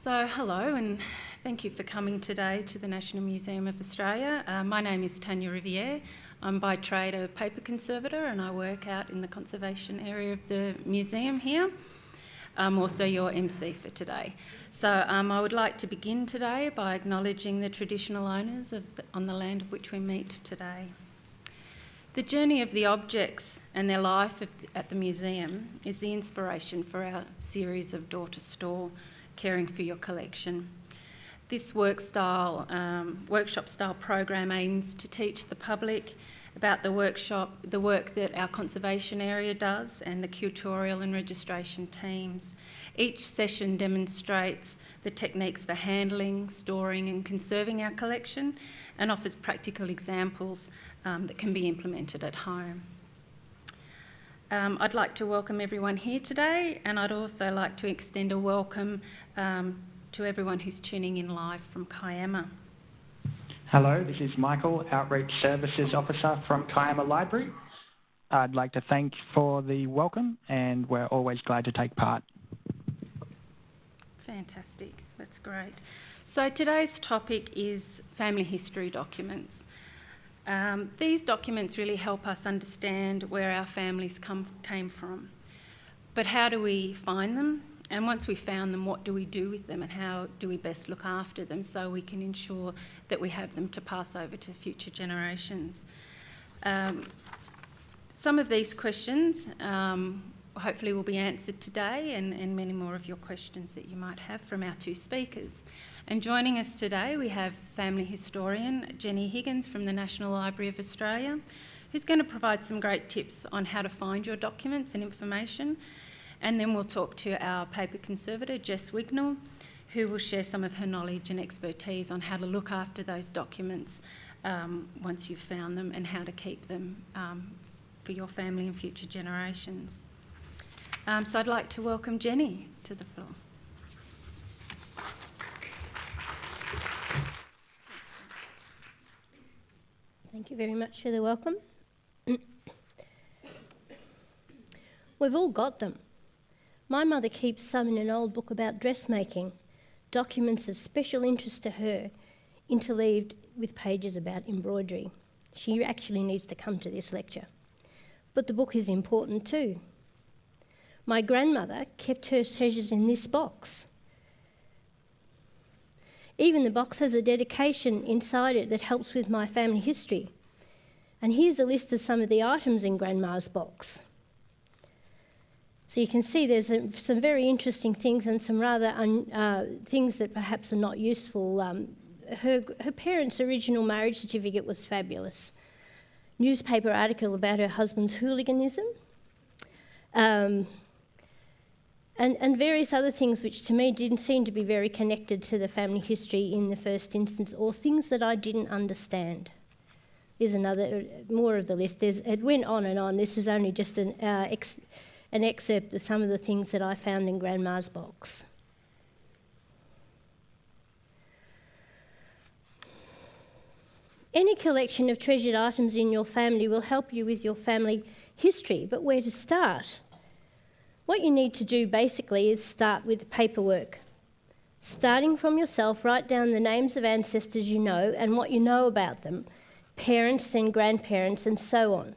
So hello and thank you for coming today to the National Museum of Australia. My name is Tanya Riviere. I'm by trade a paper conservator and I work out in the conservation area of the museum here. I'm also your MC for today. So I would like to begin today by acknowledging the traditional owners on the land of which we meet today. The journey of the objects and their life at the museum is the inspiration for our series of Door to Store, Caring for Your Collection. This workshop style program aims to teach the public about the work that our conservation area does and the curatorial and registration teams. Each session demonstrates the techniques for handling, storing and conserving our collection and offers practical examples that can be implemented at home. I'd like to welcome everyone here today, and I'd also like to extend a welcome to everyone who's tuning in live from Kiama. Hello, this is Michael, Outreach Services Officer from Kiama Library. I'd like to thank for the welcome, and we're always glad to take part. Fantastic, that's great. So today's topic is family history documents. These documents really help us understand where our families came from. But how do we find them? And once we've found them, what do we do with them and how do we best look after them so we can ensure that we have them to pass over to future generations? Some of these questions hopefully will be answered today and many more of your questions that you might have from our two speakers. And joining us today we have family historian Jenny Higgins from the National Library of Australia, who's going to provide some great tips on how to find your documents and information. And then we'll talk to our paper conservator Jess Wignall, who will share some of her knowledge and expertise on how to look after those documents once you've found them and how to keep them for your family and future generations. So I'd like to welcome Jenny to the floor. Thank you very much for the welcome. We've all got them. My mother keeps some in an old book about dressmaking, documents of special interest to her, interleaved with pages about embroidery. She actually needs to come to this lecture. But the book is important too. My grandmother kept her treasures in this box. Even the box has a dedication inside it that helps with my family history. And here's a list of some of the items in Grandma's box. So you can see there's some very interesting things and some rather things that perhaps are not useful. Her parents' original marriage certificate was fabulous. Newspaper article about her husband's hooliganism. And various other things which to me didn't seem to be very connected to the family history in the first instance, or things that I didn't understand. There's more of the list. It went on and on. This is only just an excerpt of some of the things that I found in Grandma's box. Any collection of treasured items in your family will help you with your family history, but where to start? What you need to do basically is start with paperwork. Starting from yourself, write down the names of ancestors you know and what you know about them, parents, then grandparents, and so on.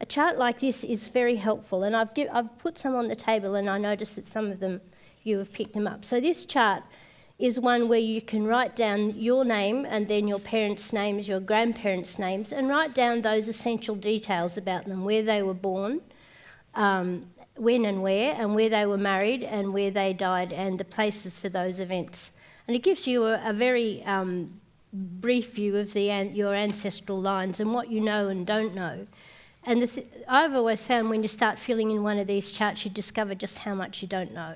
A chart like this is very helpful, and I've put some on the table and I noticed that some of them, you have picked them up. So this chart is one where you can write down your name and then your parents' names, your grandparents' names, and write down those essential details about them, where they were born, when and where they were married and where they died and the places for those events. And it gives you a very brief view of your ancestral lines and what you know and don't know. And I've always found when you start filling in one of these charts, you discover just how much you don't know.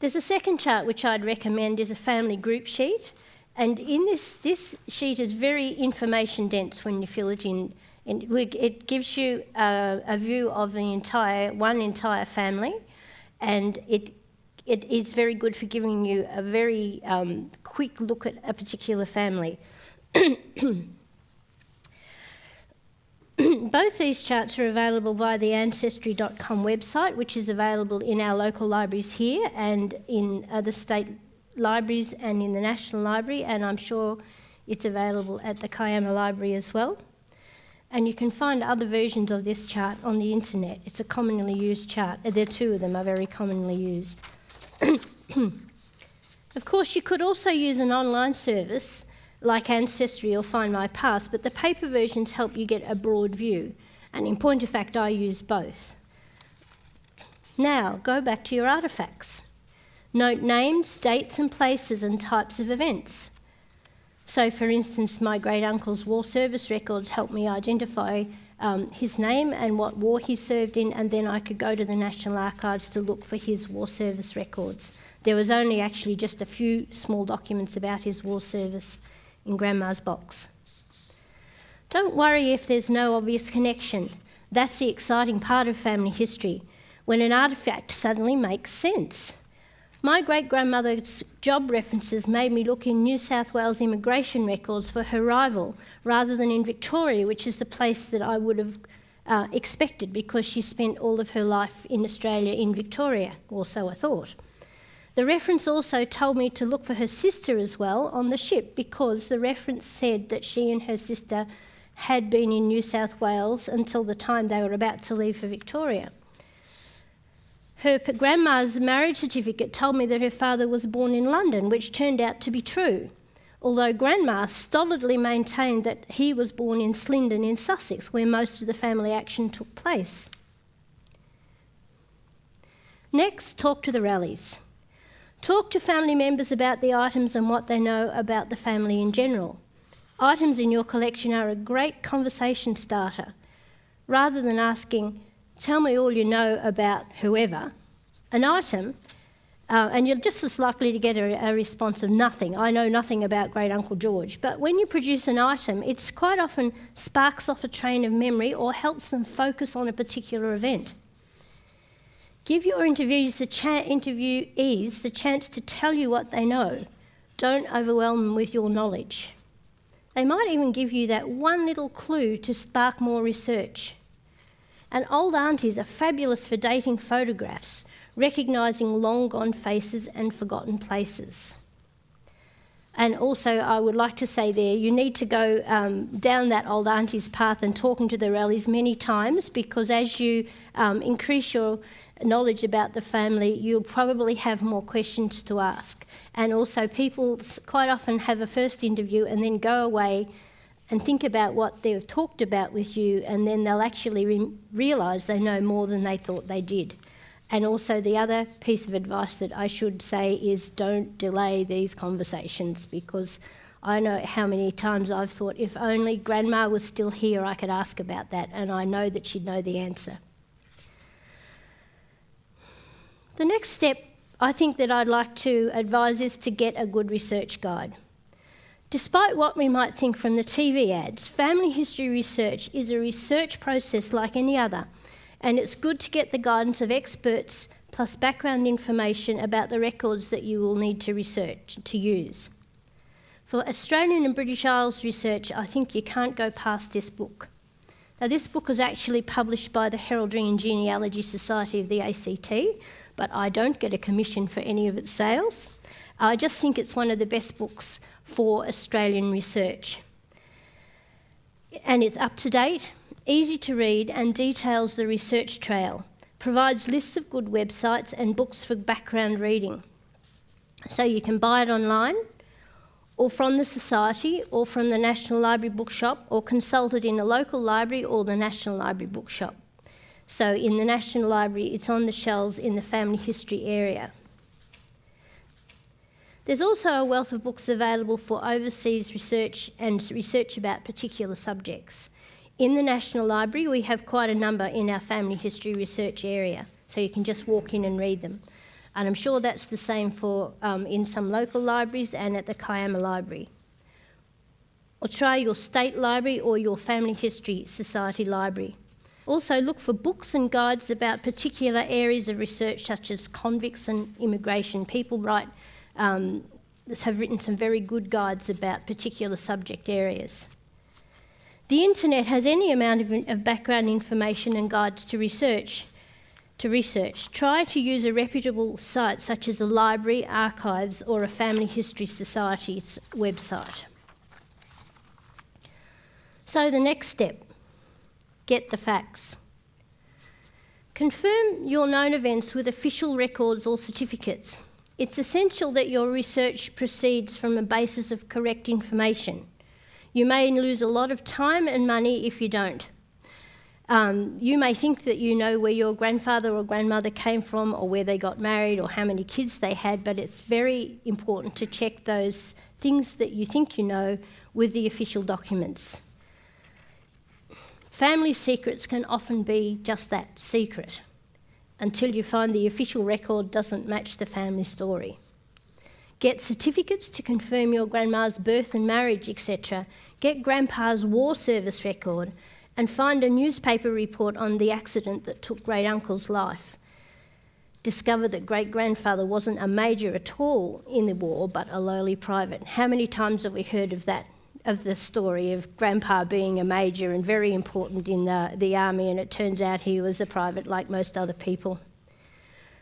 There's a second chart which I'd recommend is a family group sheet. And in this sheet is very information dense when you fill it in. And it gives you a view of one entire family, and it is very good for giving you a very quick look at a particular family. Both these charts are available via the ancestry.com website, which is available in our local libraries here and in other state libraries and in the National Library, and I'm sure it's available at the Kiama Library as well. And you can find other versions of this chart on the internet. It's a commonly used chart. There are two of them are very commonly used. Of course, you could also use an online service like Ancestry or Find My Past, but the paper versions help you get a broad view. And in point of fact, I use both. Now, go back to your artefacts. Note names, dates and places and types of events. So, for instance, my great-uncle's war service records helped me identify his name and what war he served in, and then I could go to the National Archives to look for his war service records. There was only actually just a few small documents about his war service in Grandma's box. Don't worry if there's no obvious connection. That's the exciting part of family history, when an artefact suddenly makes sense. My great-grandmother's job references made me look in New South Wales immigration records for her rival, rather than in Victoria, which is the place that I would have expected, because she spent all of her life in Australia in Victoria, or so I thought. The reference also told me to look for her sister as well on the ship, because the reference said that she and her sister had been in New South Wales until the time they were about to leave for Victoria. Her grandma's marriage certificate told me that her father was born in London, which turned out to be true, although Grandma stolidly maintained that he was born in Slindon in Sussex, where most of the family action took place. Next, talk to the rallies. Talk to family members about the items and what they know about the family in general. Items in your collection are a great conversation starter. Rather than asking, tell me all you know about whoever, an item, and you're just as likely to get a response of nothing. I know nothing about Great Uncle George. But when you produce an item, it quite often sparks off a train of memory or helps them focus on a particular event. Give your interviewees the chance to tell you what they know. Don't overwhelm them with your knowledge. They might even give you that one little clue to spark more research. And old aunties are fabulous for dating photographs, recognising long-gone faces and forgotten places. And also, I would like to say there, you need to go down that old auntie's path and talking to the rallies many times, because as you increase your knowledge about the family, you'll probably have more questions to ask. And also, people quite often have a first interview and then go away and think about what they've talked about with you, and then they'll actually realise they know more than they thought they did. And also, the other piece of advice that I should say is don't delay these conversations, because I know how many times I've thought, if only Grandma was still here, I could ask about that, and I know that she'd know the answer. The next step I think that I'd like to advise is to get a good research guide. Despite what we might think from the TV ads, family history research is a research process like any other, and it's good to get the guidance of experts plus background information about the records that you will need to research, to use. For Australian and British Isles research, I think you can't go past this book. Now, this book was actually published by the Heraldry and Genealogy Society of the ACT, but I don't get a commission for any of its sales. I just think it's one of the best books for Australian research. And it's up to date, easy to read, and details the research trail, provides lists of good websites and books for background reading. So you can buy it online, or from the Society, or from the National Library Bookshop, or consult it in a local library or the National Library Bookshop. So in the National Library, it's on the shelves in the family history area. There's also a wealth of books available for overseas research and research about particular subjects. In the National Library, we have quite a number in our family history research area, so you can just walk in and read them. And I'm sure that's the same for in some local libraries and at the Kiama Library. Or try your state library or your family history society library. Also look for books and guides about particular areas of research such as convicts and immigration. People have written some very good guides about particular subject areas. The internet has any amount of background information and guides to research. Try to use a reputable site such as a library, archives, or a family history society's website. So the next step, get the facts. Confirm your known events with official records or certificates. It's essential that your research proceeds from a basis of correct information. You may lose a lot of time and money if you don't. You may think that you know where your grandfather or grandmother came from, or where they got married, or how many kids they had, but it's very important to check those things that you think you know with the official documents. Family secrets can often be just that, secret, until you find the official record doesn't match the family story. Get certificates to confirm your grandma's birth and marriage, etc. Get grandpa's war service record, and find a newspaper report on the accident that took great-uncle's life. Discover that great-grandfather wasn't a major at all in the war, but a lowly private. How many times have we heard of that, of the story of grandpa being a major and very important in the army, and it turns out he was a private like most other people.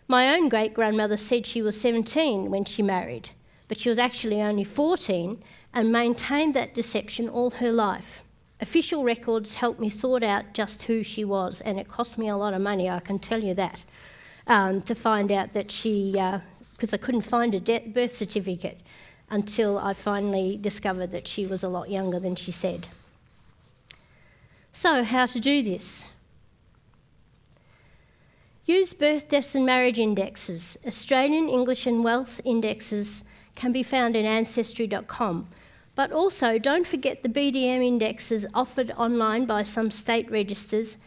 My own great-grandmother said she was 17 when she married, but she was actually only 14 and maintained that deception all her life. Official records helped me sort out just who she was, and it cost me a lot of money, I can tell you that, to find out that she, because I couldn't find a birth certificate until I finally discovered that she was a lot younger than she said. So, how to do this? Use birth, deaths and marriage indexes. Australian, English and Wealth indexes can be found in Ancestry.com. But also, don't forget the BDM indexes offered online by some state registers,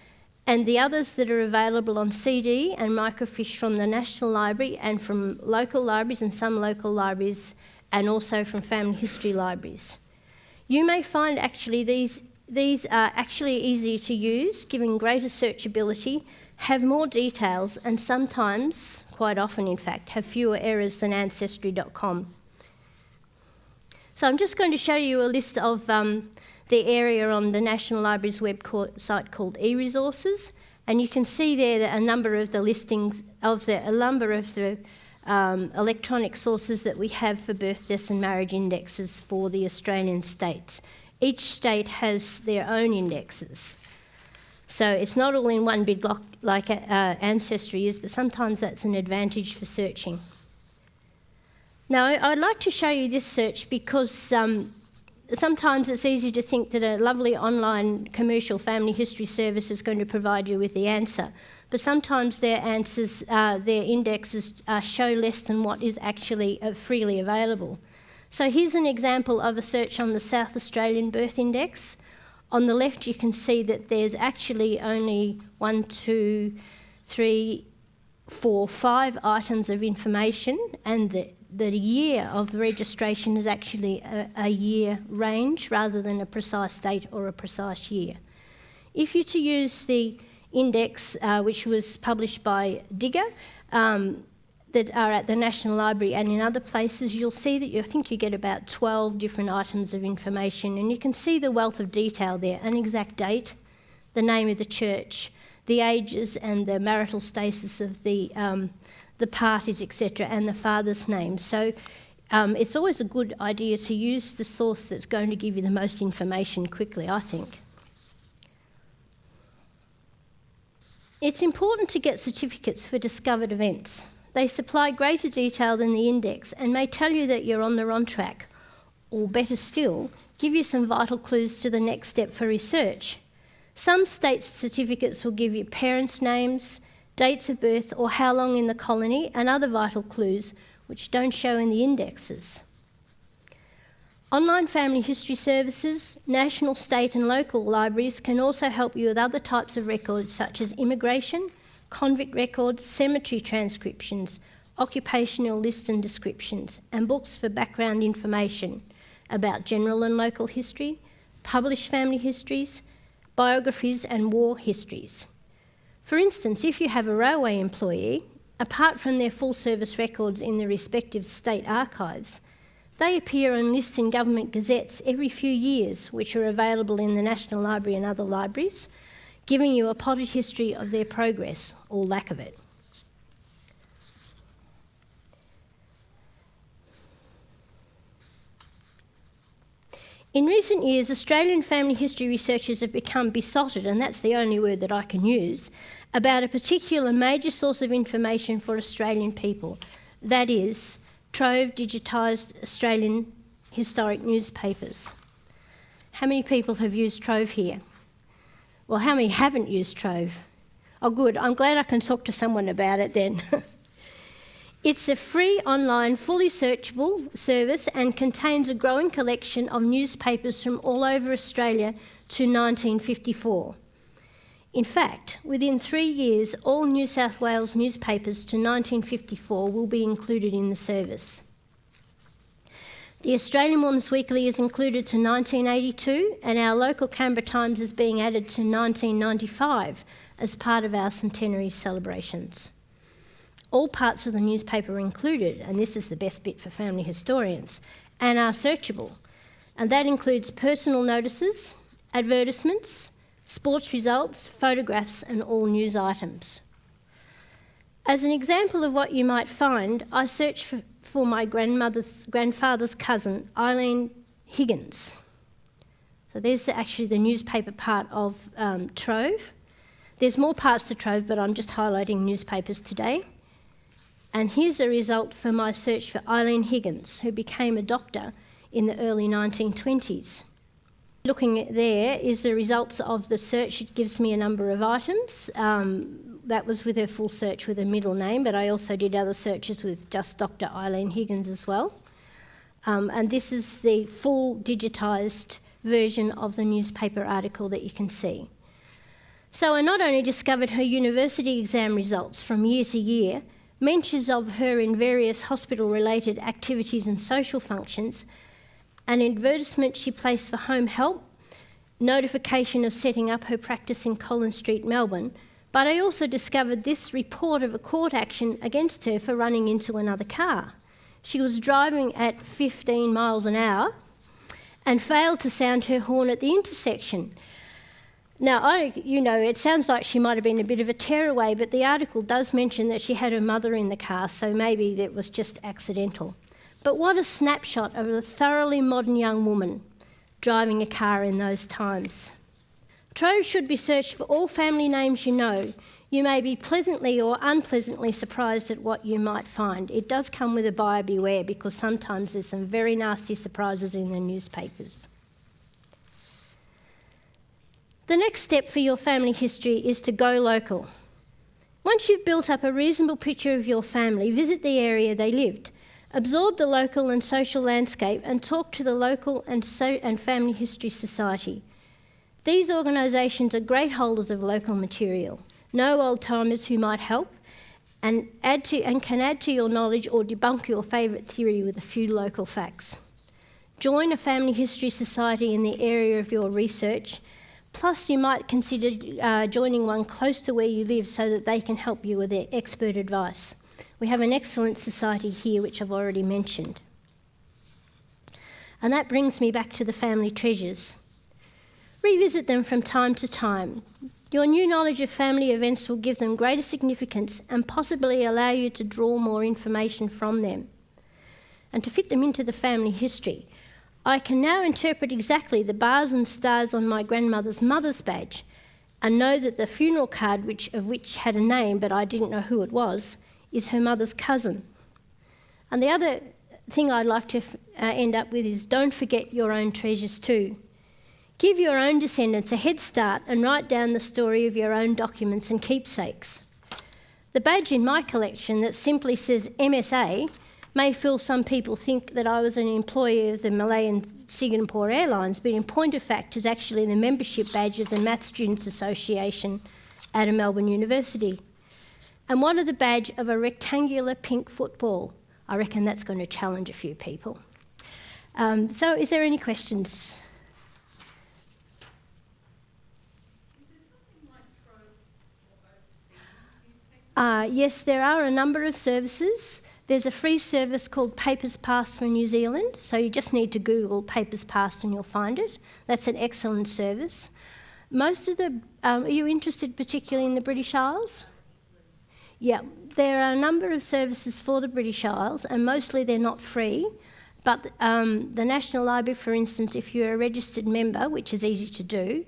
and the others that are available on CD and microfiche from the National Library and from local libraries and some local libraries, and also from family history libraries. You may find actually these are actually easier to use, giving greater searchability, have more details, and sometimes, quite often in fact, have fewer errors than Ancestry.com. So I'm just going to show you a list of the area on the National Library's website called e-resources, and you can see there that a number of the listings of a number of the electronic sources that we have for birth, deaths and marriage indexes for the Australian states. Each state has their own indexes. So it's not all in one big block like Ancestry is, but sometimes that's an advantage for searching. Now, I'd like to show you this search because sometimes it's easy to think that a lovely online commercial family history service is going to provide you with the answer, but sometimes their answers, their indexes show less than what is actually freely available. So here's an example of a search on the South Australian Birth Index. On the left you can see that there's actually only 1, 2, 3, 4, 5 items of information, and the year of registration is actually a year range rather than a precise date or a precise year. If you're to use the index which was published by Digger that are at the National Library and in other places, you'll see that I think you get about 12 different items of information, and you can see the wealth of detail there: an exact date, the name of the church, the ages and the marital status of the parties, etc., and the father's name. So it's always a good idea to use the source that's going to give you the most information quickly, I think. It's important to get certificates for discovered events. They supply greater detail than the index and may tell you that you're on the wrong track, or better still, give you some vital clues to the next step for research. Some state certificates will give you parents' names, dates of birth, or how long in the colony, and other vital clues which don't show in the indexes. Online family history services, national, state and local libraries can also help you with other types of records such as immigration, convict records, cemetery transcriptions, occupational lists and descriptions, and books for background information about general and local history, published family histories, biographies and war histories. For instance, if you have a railway employee, apart from their full service records in the respective state archives, They appear on lists in government gazettes every few years, which are available in the National Library and other libraries, giving you a potted history of their progress, or lack of it. In recent years, Australian family history researchers have become besotted, and that's the only word that I can use, about a particular major source of information for Australian people. That is, Trove digitised Australian historic newspapers. How many people have used Trove here? Well, how many haven't used Trove? Oh, good. I'm glad I can talk to someone about it then. It's a free online, fully searchable service and contains a growing collection of newspapers from all over Australia to 1954. In fact, within 3 years, all New South Wales newspapers to 1954 will be included in the service. The Australian Woman's Weekly is included to 1982, and our local Canberra Times is being added to 1995 as part of our centenary celebrations. All parts of the newspaper are included, and this is the best bit for family historians, and are searchable. And that includes personal notices, advertisements, sports results, photographs, and all news items. As an example of what you might find, I searched for my grandfather's cousin, Eileen Higgins. So there's actually the newspaper part of Trove. There's more parts to Trove, but I'm just highlighting newspapers today. And here's a result for my search for Eileen Higgins, who became a doctor in the early 1920s. Looking at there is the results of the search. It gives me a number of items. That was with her full search with her middle name, but I also did other searches with just Dr. Eileen Higgins as well. And this is the full digitised version of the newspaper article that you can see. So I not only discovered her university exam results from year to year, mentions of her in various hospital-related activities and social functions, an advertisement she placed for home help, notification of setting up her practice in Collins Street, Melbourne, but I also discovered this report of a court action against her for running into another car. She was driving at 15 miles an hour and failed to sound her horn at the intersection. Now, it sounds like she might have been a bit of a tearaway, but the article does mention that she had her mother in the car, so maybe that was just accidental. But what a snapshot of a thoroughly modern young woman driving a car in those times. Trove should be searched for all family names you know. You may be pleasantly or unpleasantly surprised at what you might find. It does come with a buyer beware, because sometimes there's some very nasty surprises in the newspapers. The next step for your family history is to go local. Once you've built up a reasonable picture of your family, visit the area they lived. Absorb the local and social landscape and talk to the local and family history society. These organisations are great holders of local material. Know old-timers who might help and can add to your knowledge or debunk your favourite theory with a few local facts. Join a family history society in the area of your research. Plus, you might consider joining one close to where you live so that they can help you with their expert advice. We have an excellent society here, which I've already mentioned. And that brings me back to the family treasures. Revisit them from time to time. Your new knowledge of family events will give them greater significance and possibly allow you to draw more information from them and to fit them into the family history. I can now interpret exactly the bars and stars on my grandmother's mother's badge and know that the funeral card, of which had a name but I didn't know who it was, is her mother's cousin. And the other thing I'd like to end up with is don't forget your own treasures too. Give your own descendants a head start and write down the story of your own documents and keepsakes. The badge in my collection that simply says MSA may feel some people think that I was an employee of the Malayan Singapore Airlines, but in point of fact is actually the membership badge of the Maths Students Association at a Melbourne university. And what of the badge of a rectangular pink football? I reckon that's going to challenge a few people. So is there any questions? Is there something like Trove or overseas newspapers? Yes, there are a number of services There's a free service called Papers Past for New Zealand, so you just need to Google Papers Past and you'll find it. That's an excellent service. Most of the... are you interested particularly in the British Isles? Yeah, there are a number of services for the British Isles, and mostly they're not free. But the National Library, for instance, if you're a registered member, which is easy to do,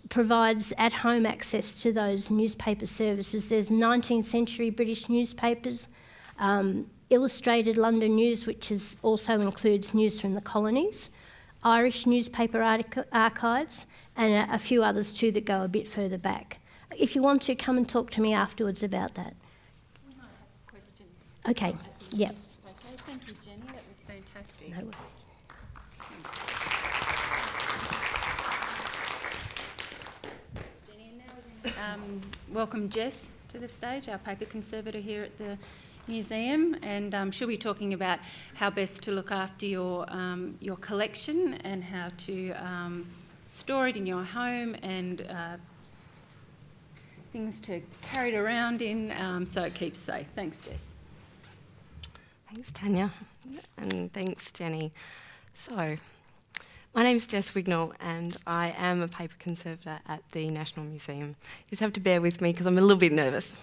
provides at-home access to those newspaper services. There's 19th century British newspapers, Illustrated London News, which also includes news from the colonies, Irish newspaper archives, and a few others too that go a bit further back. If you want to, come and talk to me afterwards about that. We might have questions. Okay, yep. It's okay. Thank you, Jenny. That was fantastic. No worries. Thanks, Jenny. And now we're going to welcome Jess to the stage, our paper conservator here at the museum, and she'll be talking about how best to look after your collection and how to store it in your home and things to carry it around in so it keeps safe. Thanks, Jess. Thanks, Tanya, and thanks, Jenny. So, my name is Jess Wignall, and I am a paper conservator at the National Museum. You just have to bear with me because I'm a little bit nervous.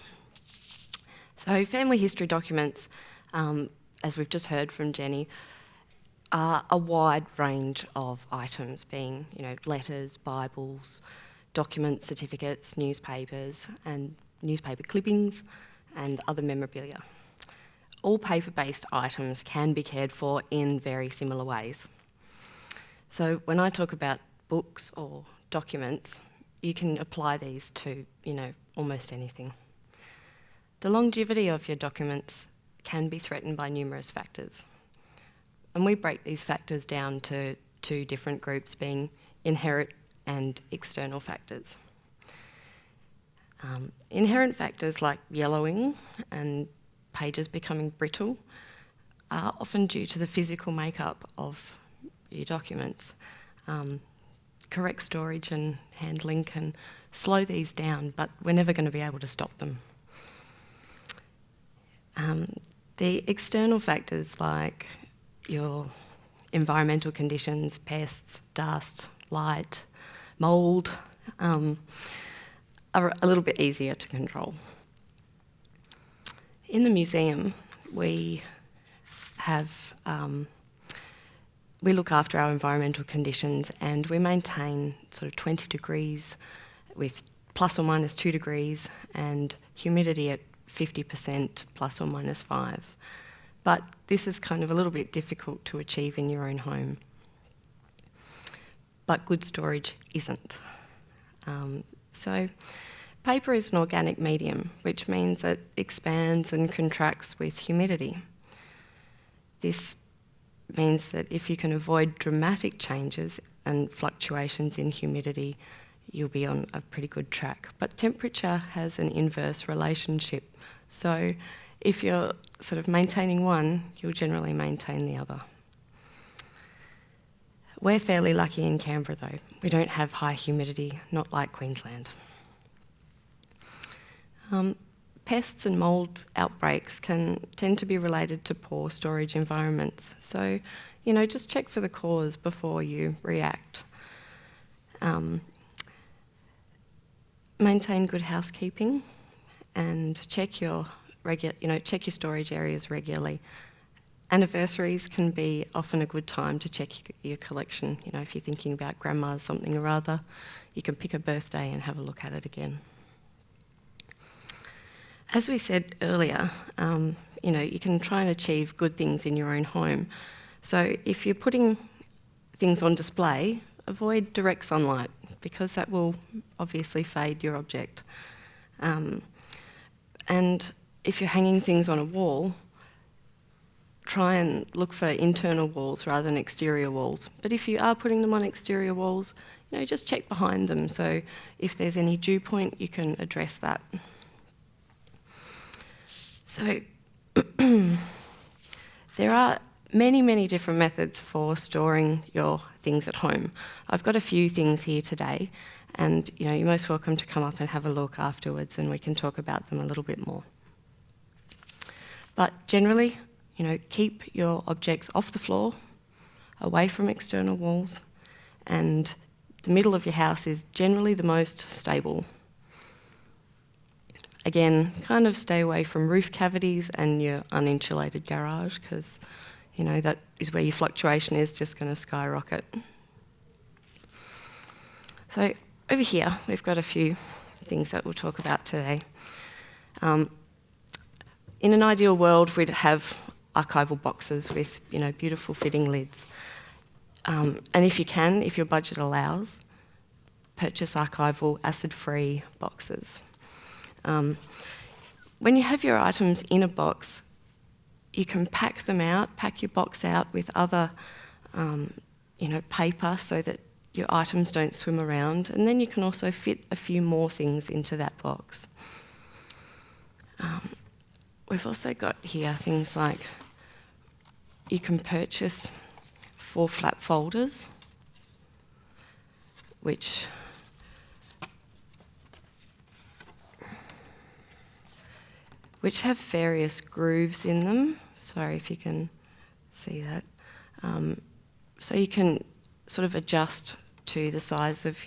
So, family history documents, as we've just heard from Jenny, are a wide range of items, being, letters, Bibles, documents, certificates, newspapers, and newspaper clippings, and other memorabilia. All paper-based items can be cared for in very similar ways. So when I talk about books or documents, you can apply these to, almost anything. The longevity of your documents can be threatened by numerous factors. And we break these factors down to two different groups, being inherent and external factors. Inherent factors like yellowing and pages becoming brittle are often due to the physical makeup of your documents. Correct storage and handling can slow these down, but we're never going to be able to stop them. The external factors like your environmental conditions, pests, dust, light, mould, are a little bit easier to control. In the museum, we look after our environmental conditions, and we maintain sort of 20 degrees with plus or minus 2 degrees and humidity at 50% plus or minus 5. But this is kind of a little bit difficult to achieve in your own home. But good storage isn't. So paper is an organic medium, which means it expands and contracts with humidity. This means that if you can avoid dramatic changes and fluctuations in humidity, you'll be on a pretty good track. But temperature has an inverse relationship. So if you're sort of maintaining one, you'll generally maintain the other. We're fairly lucky in Canberra though. We don't have high humidity, not like Queensland. Pests and mould outbreaks can tend to be related to poor storage environments. So, just check for the cause before you react. Maintain good housekeeping and check your storage areas regularly. Anniversaries can be often a good time to check your collection. If you're thinking about grandma's something or other, you can pick a birthday and have a look at it again. As we said earlier, you can try and achieve good things in your own home. So if you're putting things on display, avoid direct sunlight because that will obviously fade your object. And if you're hanging things on a wall, try and look for internal walls rather than exterior walls. But if you are putting them on exterior walls, just check behind them. So if there's any dew point, you can address that. So there are many, many different methods for storing your things at home. I've got a few things here today, and you're most welcome to come up and have a look afterwards and we can talk about them a little bit more. But generally, keep your objects off the floor, away from external walls, and the middle of your house is generally the most stable. Again, kind of stay away from roof cavities and your uninsulated garage, because that is where your fluctuation is just going to skyrocket. So over here, we've got a few things that we'll talk about today. In an ideal world, we'd have archival boxes with, beautiful fitting lids. And if your budget allows, purchase archival acid-free boxes. When you have your items in a box, you can pack your box out with other, paper so that your items don't swim around, and then you can also fit a few more things into that box. We've also got here things like you can purchase 4 flap folders, which have various grooves in them. Sorry if you can see that. So you can sort of adjust to the size of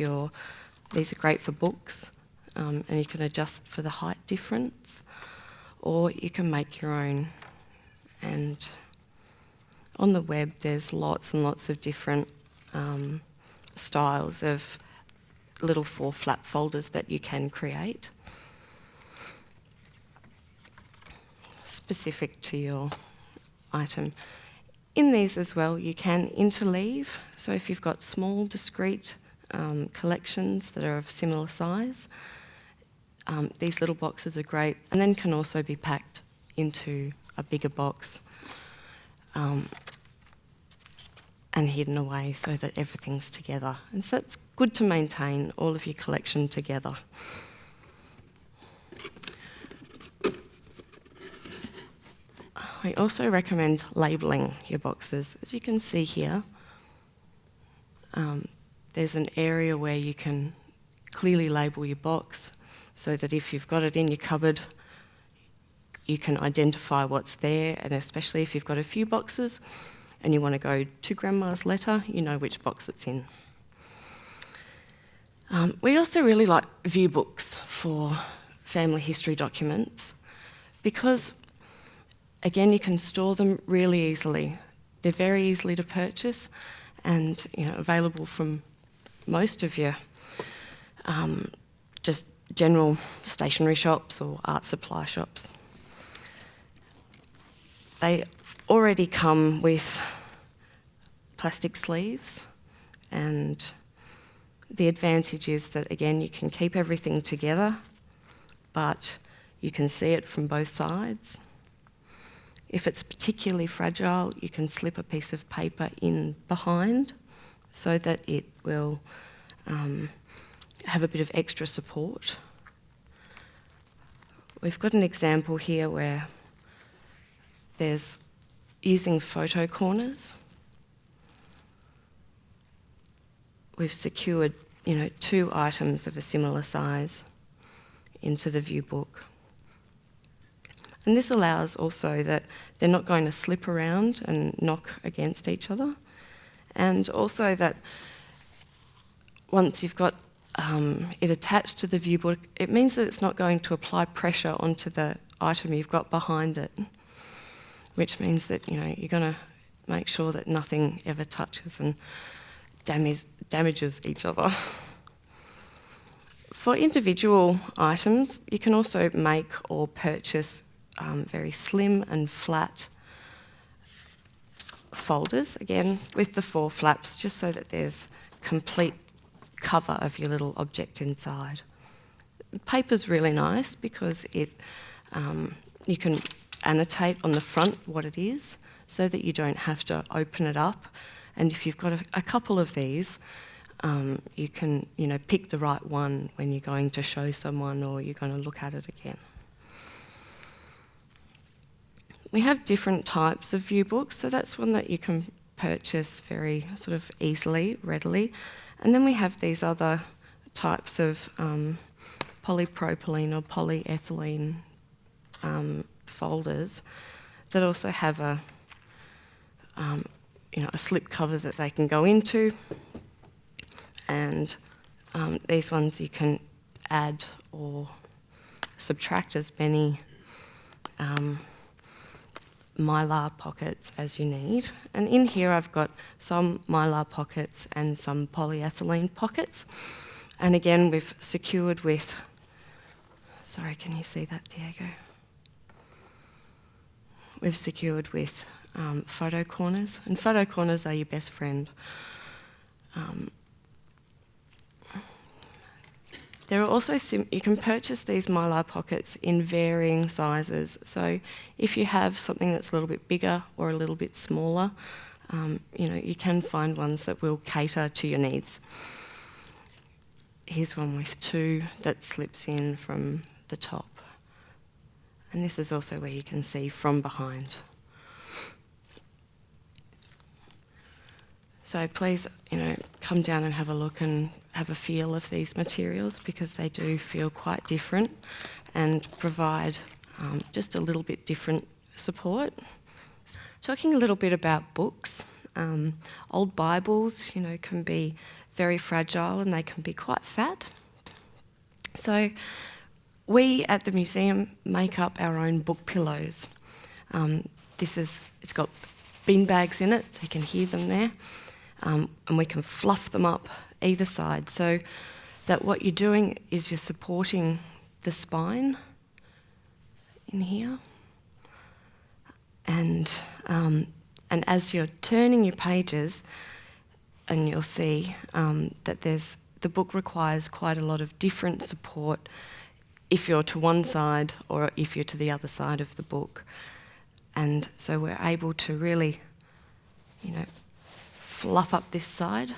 these are great for books, and you can adjust for the height difference, or you can make your own. And on the web there's lots and lots of different styles of little 4 flap folders that you can create, specific to your item. In these as well, you can interleave. So if you've got small, discrete collections that are of similar size, these little boxes are great, and then can also be packed into a bigger box and hidden away so that everything's together. And so it's good to maintain all of your collection together. I also recommend labelling your boxes. As you can see here, there's an area where you can clearly label your box so that if you've got it in your cupboard, you can identify what's there, and especially if you've got a few boxes and you want to go to Grandma's letter, you know which box it's in. We also really like view books for family history documents because, again, you can store them really easily. They're very easily to purchase and available from most of your just general stationery shops or art supply shops. They already come with plastic sleeves, and the advantage is that, again, you can keep everything together, but you can see it from both sides. If it's particularly fragile, you can slip a piece of paper in behind so that it will have a bit of extra support. We've got an example here where there's using photo corners. We've secured, 2 items of a similar size into the view book. And this allows also that they're not going to slip around and knock against each other. And also that once you've got it attached to the view book, it means that it's not going to apply pressure onto the item you've got behind it, which means that you're going to make sure that nothing ever touches and damages each other. For individual items, you can also make or purchase very slim and flat folders, again with the 4 flaps, just so that there's complete cover of your little object inside. Paper's really nice because it you can annotate on the front what it is so that you don't have to open it up, and if you've got a couple of these, you can pick the right one when you're going to show someone or you're going to look at it again. We have different types of view books, so that's one that you can purchase very sort of easily, readily. And then we have these other types of polypropylene or polyethylene folders that also have a slip cover that they can go into, and these ones you can add or subtract as many mylar pockets as you need. And in here I've got some mylar pockets and some polyethylene pockets. And again, we've secured with, sorry, can you see that, Diego? We've secured with photo corners, and photo corners are your best friend. There are also, you can purchase these mylar pockets in varying sizes. So if you have something that's a little bit bigger or a little bit smaller, you can find ones that will cater to your needs. Here's one with 2 that slips in from the top. And this is also where you can see from behind. So please, come down and have a look and have a feel of these materials, because they do feel quite different and provide just a little bit different support. Talking a little bit about books, old Bibles, can be very fragile and they can be quite fat. So we at the museum make up our own book pillows. It's got bean bags in it, so you can hear them there. And we can fluff them up either side, so that what you're doing is you're supporting the spine in here. And as you're turning your pages, and you'll see that the book requires quite a lot of different support if you're to one side or if you're to the other side of the book. And so we're able to really, fluff up this side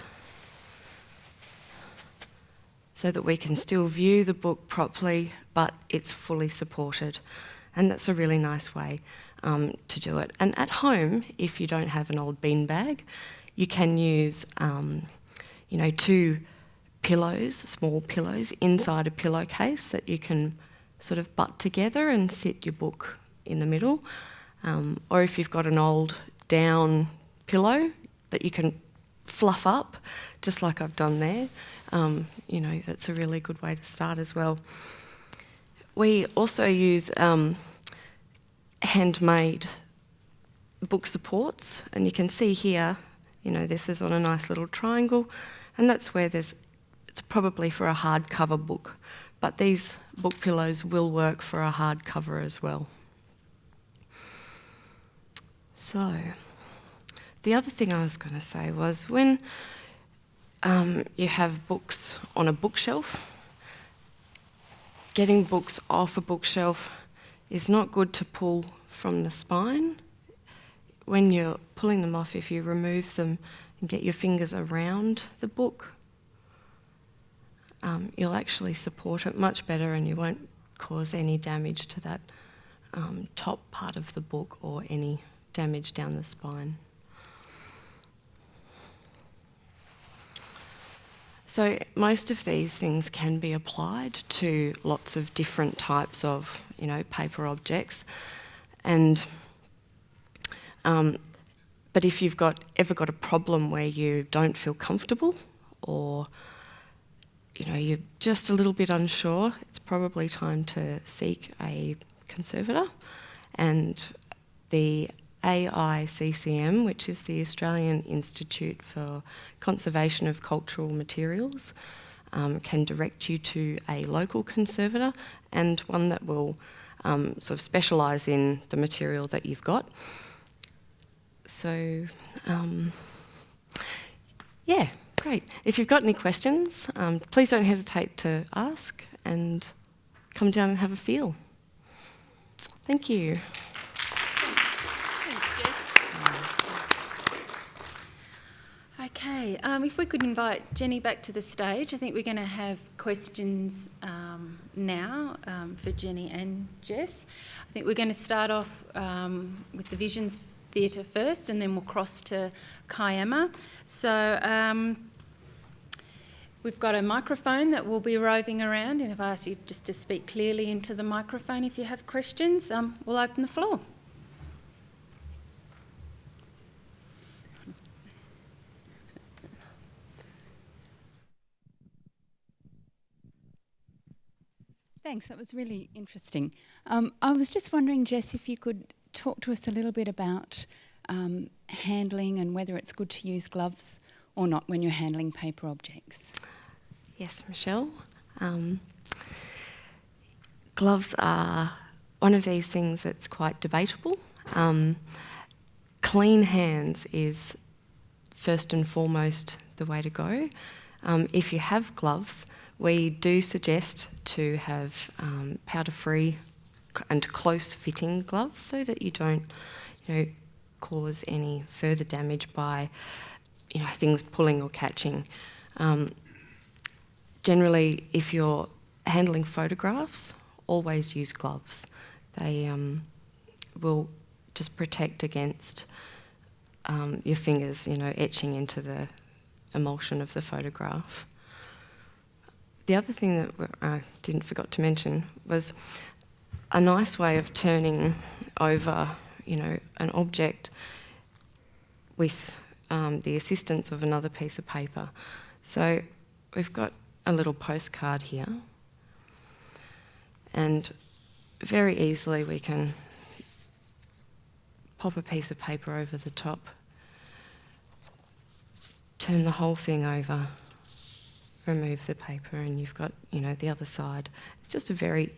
so that we can still view the book properly, but it's fully supported. And that's a really nice way to do it. And at home, if you don't have an old bean bag, you can use 2 pillows, small pillows, inside a pillowcase that you can sort of butt together and sit your book in the middle. Or if you've got an old down pillow that you can fluff up, just like I've done there, that's a really good way to start as well. We also use handmade book supports, and you can see here, this is on a nice little triangle, and that's where it's probably for a hardcover book, but these book pillows will work for a hardcover as well. So, the other thing I was going to say was when you have books on a bookshelf, getting books off a bookshelf is not good to pull from the spine. When you're pulling them off, if you remove them and get your fingers around the book, you'll actually support it much better, and you won't cause any damage to that top part of the book or any damage down the spine. So most of these things can be applied to lots of different types of, paper objects. And but if you've ever got a problem where you don't feel comfortable, or you're just a little bit unsure, it's probably time to seek a conservator. And the AICCM, which is the Australian Institute for Conservation of Cultural Materials, can direct you to a local conservator, and one that will sort of specialise in the material that you've got. So, yeah, great. If you've got any questions, please don't hesitate to ask, and come down and have a feel. Thank you. Okay, if we could invite Jenny back to the stage. I think we're going to have questions now for Jenny and Jess. I think we're going to start off with the Visions Theatre first, and then we'll cross to Kiama. So we've got a microphone that will be roving around, and I've asked you just to speak clearly into the microphone if you have questions. We'll open the floor. Thanks, that was really interesting. I was just wondering, Jess, if you could talk to us a little bit about handling and whether it's good to use gloves or not when you're handling paper objects. Yes, Michelle. Gloves are one of these things that's quite debatable. Clean hands is first and foremost the way to go. If you have gloves, we do suggest to have powder-free and close-fitting gloves so that you don't, cause any further damage by, things pulling or catching. Generally, if you're handling photographs, always use gloves. They will just protect against your fingers, etching into the emulsion of the photograph. The other thing that I forgot to mention was a nice way of turning over, an object with the assistance of another piece of paper. So we've got a little postcard here, and very easily we can pop a piece of paper over the top, turn the whole thing over, remove the paper, and you've got, the other side. It's just a very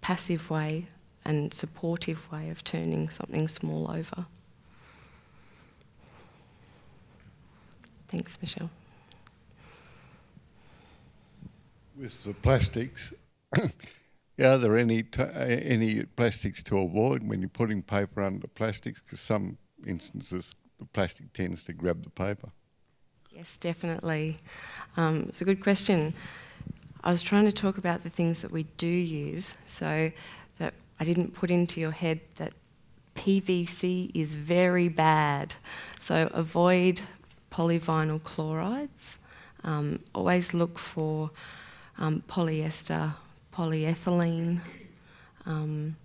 passive way and supportive way of turning something small over. Thanks, Michelle. With the plastics, are there any plastics to avoid when you're putting paper under plastics? Because some instances the plastic tends to grab the paper. Yes, definitely. It's a good question. I was trying to talk about the things that we do use, so that I didn't put into your head that PVC is very bad. So avoid polyvinyl chlorides. Always look for polyester, polyethylene, and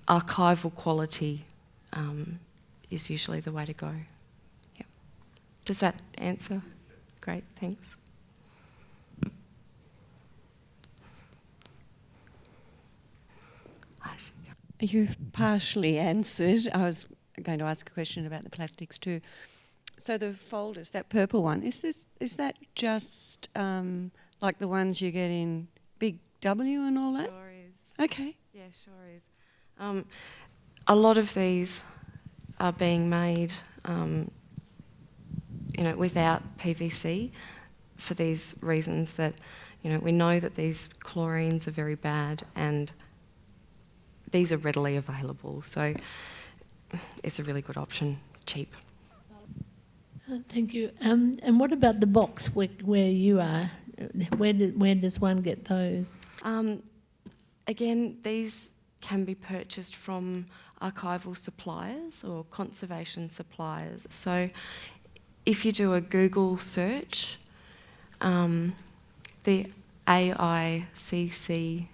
archival quality is usually the way to go. Yep. Does that answer? Great, thanks. You've partially answered. I was going to ask a question about the plastics too. So the folders, that purple one, is that just like the ones you get in Big W and all that? Sure is. Okay. Yeah, sure is. A lot of these are being made, without PVC for these reasons that, we know that these chlorines are very bad and these are readily available. So it's a really good option, cheap. Thank you. And what about the box where you are? Where does one get those? Again, these can be purchased from archival suppliers or conservation suppliers. So if you do a Google search, the AICCM,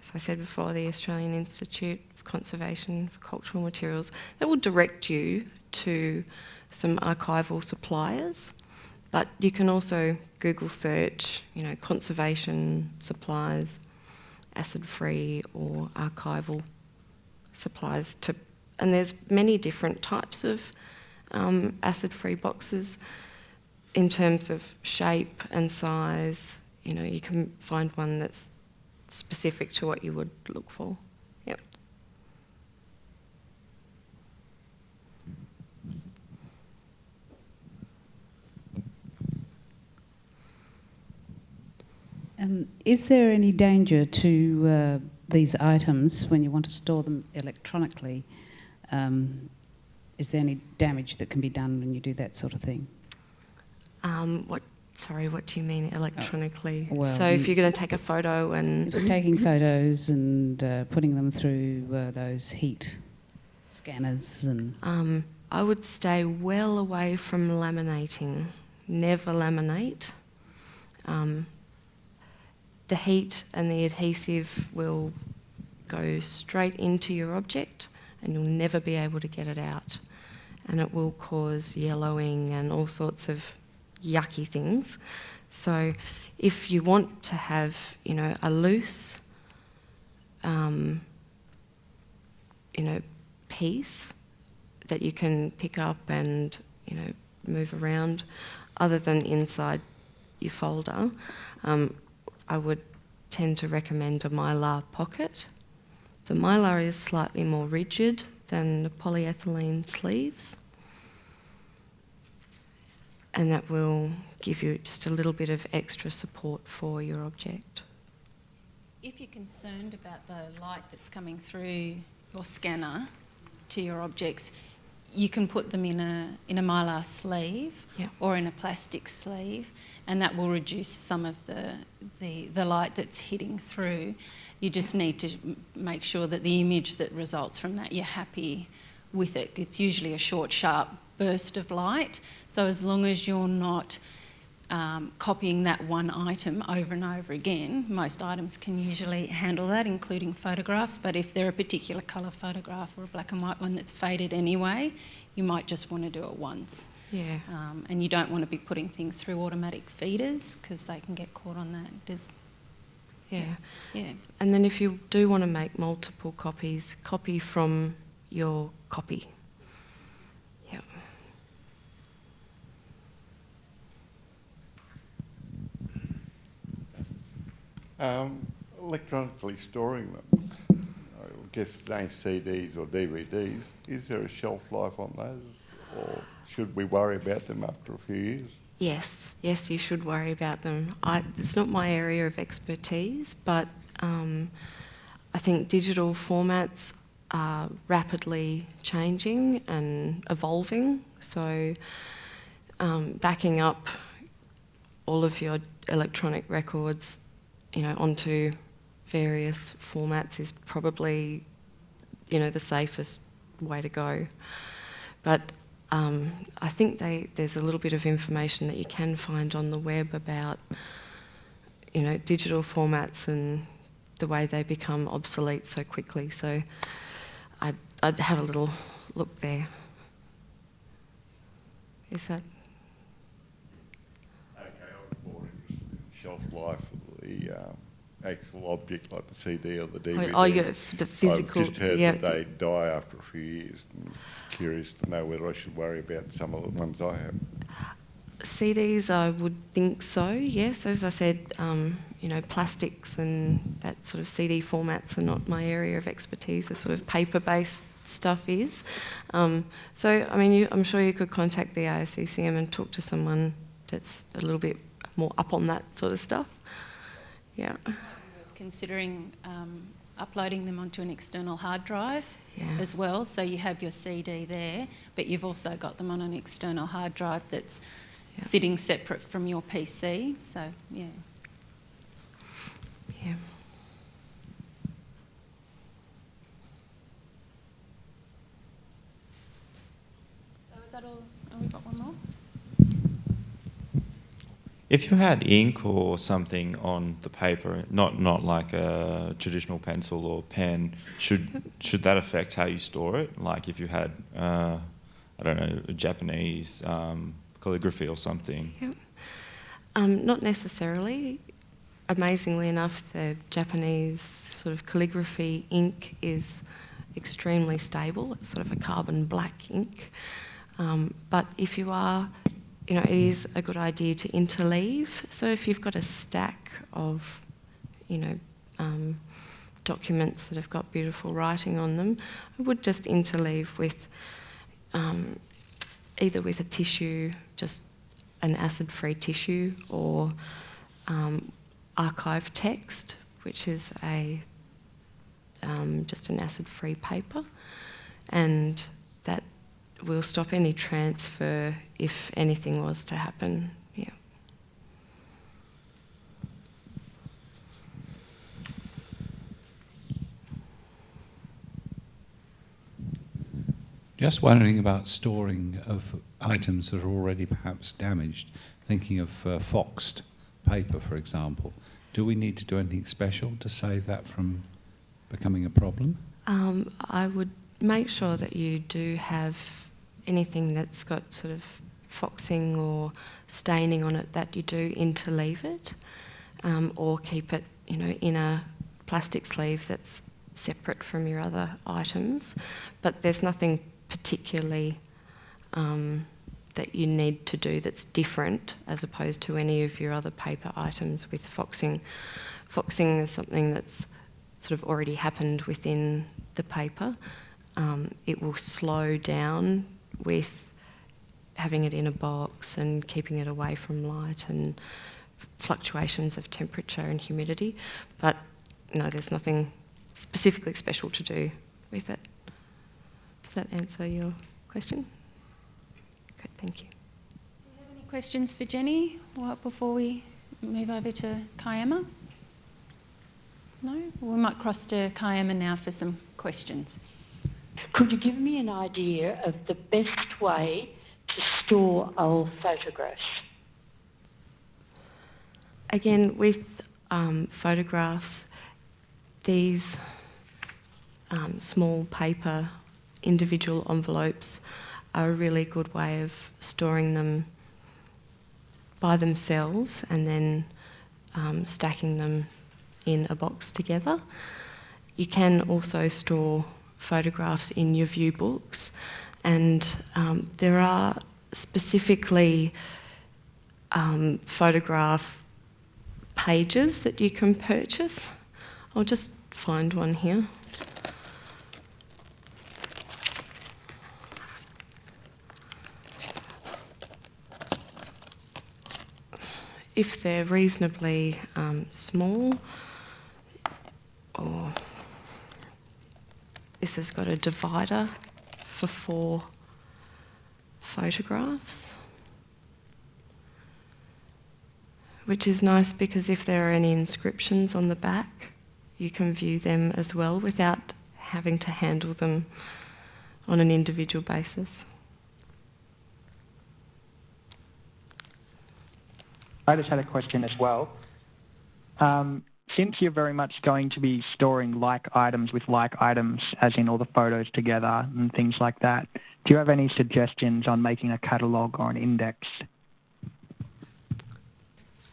as I said before, the Australian Institute of Conservation for Cultural Materials, that will direct you to some archival suppliers. But you can also Google search, conservation supplies, acid-free or archival supplies. And there's many different types of acid-free boxes in terms of shape and size. You can find one that's specific to what you would look for. Yep. Is there any danger to these items when you want to store them electronically? Is there any damage that can be done when you do that sort of thing? What do you mean electronically? Well, so if you're going to take a photo and... If you're taking photos and putting them through those heat scanners and... I would stay well away from laminating. Never laminate. The heat and the adhesive will go straight into your object and you'll never be able to get it out. And it will cause yellowing and all sorts of yucky things. So if you want to have, a loose, piece that you can pick up and, move around, other than inside your folder, I would tend to recommend a mylar pocket. The mylar is slightly more rigid than the polyethylene sleeves, and that will give you just a little bit of extra support for your object. If you're concerned about the light that's coming through your scanner to your objects, you can put them in a mylar sleeve or in a plastic sleeve, and that will reduce some of the light that's hitting through. You just need to make sure that the image that results from that, you're happy with it. It's usually a short, sharp burst of light, so as long as you're not copying that one item over and over again, most items can usually handle that, including photographs, but if they're a particular colour photograph or a black and white one that's faded anyway, you might just want to do it once. Yeah. And you don't want to be putting things through automatic feeders because they can get caught on that. Yeah. And then if you do want to make multiple copies, copy from your copy. Electronically storing them, I guess they ain't CDs or DVDs, is there a shelf life on those, or should we worry about them after a few years? Yes, you should worry about them. It's not my area of expertise, but I think digital formats are rapidly changing and evolving, so backing up all of your electronic records onto various formats is probably, the safest way to go. But I think there's a little bit of information that you can find on the web about, digital formats and the way they become obsolete so quickly. So I'd have a little look there. Is that? Okay, I was more interested in shelf life of the actual object, like the CD or the DVD. Oh, yeah, the physical. I've just heard that they die after a few years. I'm curious to know whether I should worry about some of the ones I have. CDs, I would think so, yes. As I said, plastics and that sort of CD formats are not my area of expertise. The sort of paper-based stuff is. So, I'm sure you could contact the ASCCM and talk to someone that's a little bit more up on that sort of stuff. Yeah. Considering uploading them onto an external hard drive as well, so you have your CD there, but you've also got them on an external hard drive that's sitting separate from your PC. So yeah. So is that all? Oh, we've got one more. If you had ink or something on the paper, not like a traditional pencil or pen, should that affect how you store it? Like if you had, a Japanese calligraphy or something? Yep. Not necessarily. Amazingly enough, the Japanese sort of calligraphy ink is extremely stable. It's sort of a carbon black ink. But if you are, it is a good idea to interleave. So if you've got a stack of, documents that have got beautiful writing on them, I would just interleave with either with a tissue, just an acid-free tissue, or archive text, which is just an acid-free paper, and that will stop any transfer if anything was to happen. Yeah. Just wondering about storing of items that are already perhaps damaged, thinking of foxed paper, for example. Do we need to do anything special to save that from becoming a problem? I would make sure that you do have anything that's got sort of foxing or staining on it, that you do interleave it, or keep it, in a plastic sleeve that's separate from your other items. But there's nothing particularly that you need to do that's different as opposed to any of your other paper items with foxing. Foxing is something that's sort of already happened within the paper. It will slow down with having it in a box and keeping it away from light and fluctuations of temperature and humidity. But no, there's nothing specifically special to do with it. Does that answer your question? Good, thank you. Do you have any questions for Jenny before we move over to Kiama? No? We might cross to Kiama now for some questions. Could you give me an idea of the best way to store old photographs? Again, with photographs, these small paper individual envelopes are a really good way of storing them by themselves and then stacking them in a box together. You can also store photographs in your view books, and there are specifically photograph pages that you can purchase. I'll just find one here. If they're reasonably small, or this has got a divider for 4 photographs, which is nice because if there are any inscriptions on the back, you can view them as well without having to handle them on an individual basis. I just had a question as well. Since you're very much going to be storing like items with like items, as in all the photos together and things like that, do you have any suggestions on making a catalogue or an index?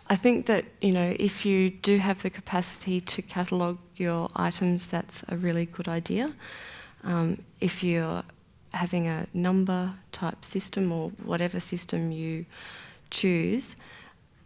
I think that, if you do have the capacity to catalogue your items, that's a really good idea. If you're having a number type system or whatever system you choose,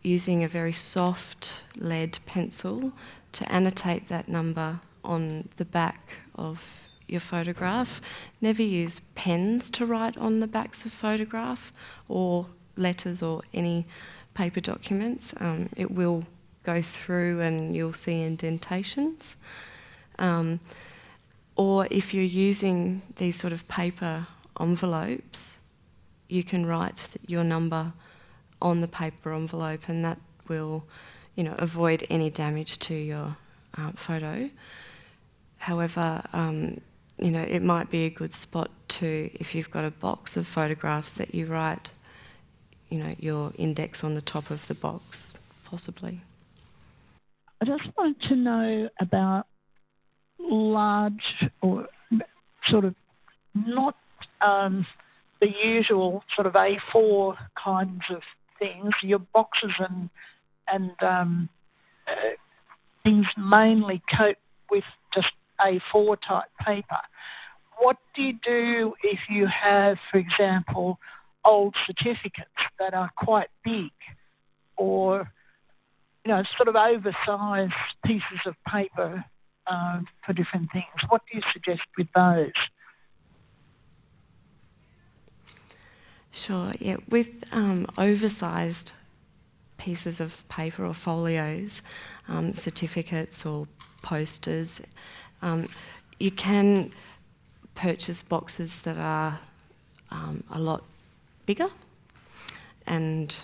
using a very soft lead pencil to annotate that number on the back of your photograph. Never use pens to write on the backs of photograph or letters or any paper documents. It will go through and you'll see indentations. Or if you're using these sort of paper envelopes, you can write your number on the paper envelope, and that will, avoid any damage to your photo. However, it might be a good spot to, if you've got a box of photographs, that you write, your index on the top of the box, possibly. I just want to know about large or sort of not the usual sort of A4 kinds of things, your boxes and things mainly coat with just A4 type paper. What do you do if you have, for example, old certificates that are quite big, or sort of oversized pieces of paper for different things? What do you suggest with those? Sure, yeah. With oversized pieces of paper or folios, certificates or posters, you can purchase boxes that are a lot bigger, and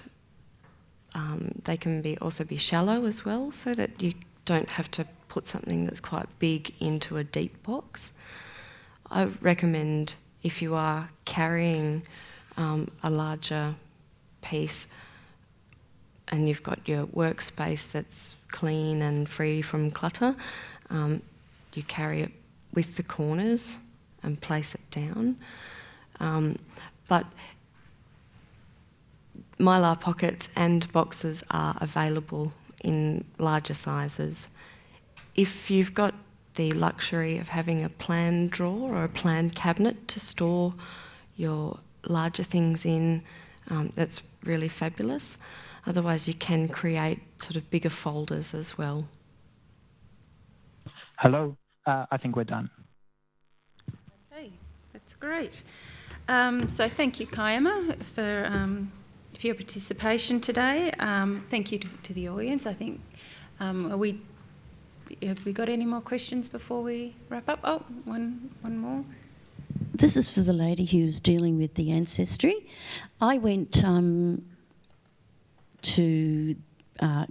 they can also be shallow as well, so that you don't have to put something that's quite big into a deep box. I recommend, if you are carrying a larger piece and you've got your workspace that's clean and free from clutter, you carry it with the corners and place it down. But Mylar pockets and boxes are available in larger sizes. If you've got the luxury of having a plan drawer or a plan cabinet to store your larger things in, that's really fabulous. Otherwise, you can create sort of bigger folders as well. Hello, I think we're done. Okay, that's great. So thank you, Kiama, for your participation today. Thank you to the audience. I think, have we got any more questions before we wrap up? Oh, one more. This is for the lady who was dealing with the ancestry. I went to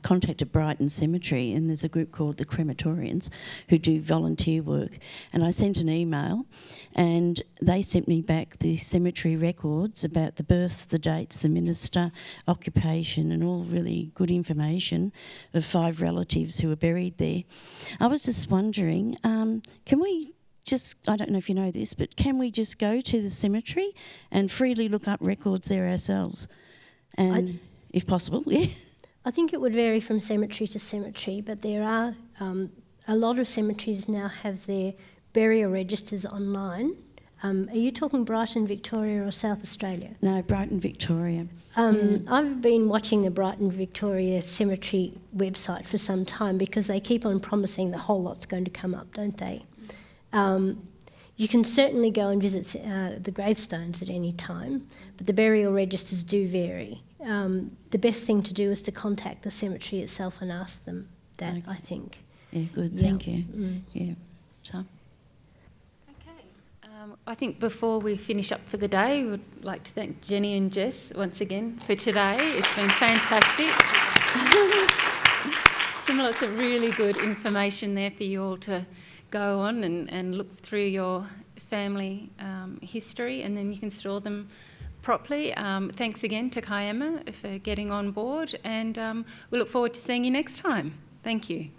contacted Brighton Cemetery, and there's a group called the Crematorians who do volunteer work, and I sent an email and they sent me back the cemetery records about the births, the dates, the minister, occupation, and all really good information of 5 relatives who were buried there. I was just wondering, can we just, I don't know if you know this, but can we just go to the cemetery and freely look up records there ourselves? And if possible, yeah. I think it would vary from cemetery to cemetery, but there are a lot of cemeteries now have their burial registers online. Are you talking Brighton, Victoria or South Australia? No, Brighton, Victoria. I've been watching the Brighton, Victoria Cemetery website for some time because they keep on promising the whole lot's going to come up, don't they? You can certainly go and visit the gravestones at any time, but the burial registers do vary. The best thing to do is to contact the cemetery itself and ask them that, okay. I think. Yeah, good, thank you. Yeah, so. Okay, I think before we finish up for the day, we would like to thank Jenny and Jess once again for today. It's been fantastic. Some lots of really good information there for you all to go on and look through your family history, and then you can store them properly. Thanks again to Kiama for getting on board, and we look forward to seeing you next time. Thank you.